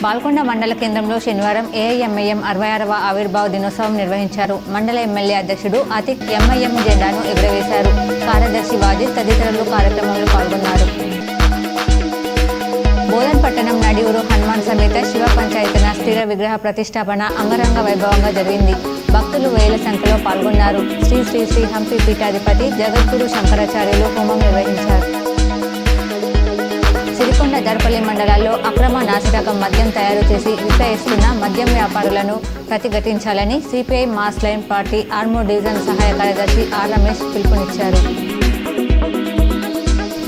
బాల్కొండ మండల కేంద్రంలో శనివారం ఏఐఎంఐఎం 66వ ఆవిర్భావ దినోత్సవం నిర్వహించారు. మండల ఎమ్మెల్యే అధ్యక్షుడు అతిక్ ఎంఐఎం జెండాను ఎగురవేశారు. కార్యదర్శి వాజిద్ తదితరులు కార్యక్రమంలో పాల్గొన్నారు. బోధన్ పట్టణం నడియూరు హనుమాన్ సమేత శివ పంచాయతన స్థిర విగ్రహ ప్రతిష్టాపన అంగరంగ వైభవంగా జరిగింది. భక్తులు వేల సంఖ్యలో పాల్గొన్నారు. శ్రీ శ్రీ శ్రీ హంపి పీఠాధిపతి జగద్గురు శంకరాచార్యులు హోమం నిర్వహించారు. సిరికొండ దర్పల్లి మండలాల్లో అక్రమ నాసిరకం మద్యం తయారు చేసి విక్రయిస్తున్న మద్యం వ్యాపారులను ప్రతిఘటించాలని CPI mass line party Armoor division సహాయ కార్యదర్శి ఆర్ రమేష్ పిలుపునిచ్చారు.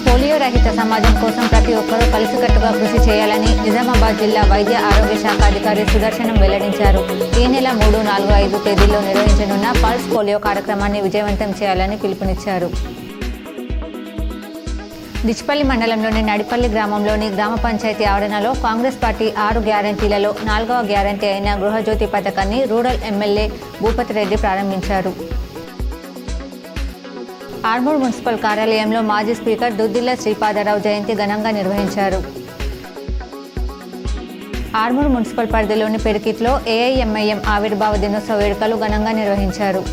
పోలియో రహిత సమాజం కోసం ప్రతి ఒక్కరూ కలిసికట్టుగా కృషి చేయాలని నిజామాబాద్ జిల్లా వైద్య ఆరోగ్య శాఖ అధికారి సుదర్శనం వెల్లడించారు. ఈ నెల 3, 4, 5 తేదీల్లో నిర్వహించనున్న పల్స్ పోలియో కార్యక్రమాన్ని విజయవంతం చేయాలని పిలుపునిచ్చారు. దిచ్పల్లి మండలంలోని నడిపల్లి గ్రామంలోని గ్రామ పంచాయతీ ఆవరణలో కాంగ్రెస్ పార్టీ 6 గ్యారంటీలలో 4వ గ్యారంటీ అయిన గృహజ్యోతి పథకాన్ని రూరల్ ఎమ్మెల్యే భూపతి రెడ్డి ప్రారంభించారు. ఆర్మూర్ మున్సిపల్ కార్యాలయంలో మాజీ స్పీకర్ దుద్దిల్ల శ్రీపాదరావు జయంతి ఘనంగా నిర్వహించారు. ఆర్మూర్ మున్సిపల్ పరిధిలోని పెరికిట్లో ఏఐఎంఐఎం ఆవిర్భావ దినోత్సవ వేడుకలు ఘనంగా నిర్వహించారు.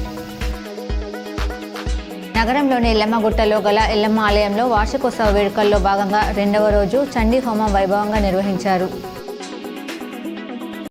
నగరంలోని ఎల్లమ్మగుట్టలో గల ఎల్లమ్మ ఆలయంలో వార్షికోత్సవ వేడుకల్లో భాగంగా 2వ రోజు చండీ హోమం వైభవంగా నిర్వహించారు.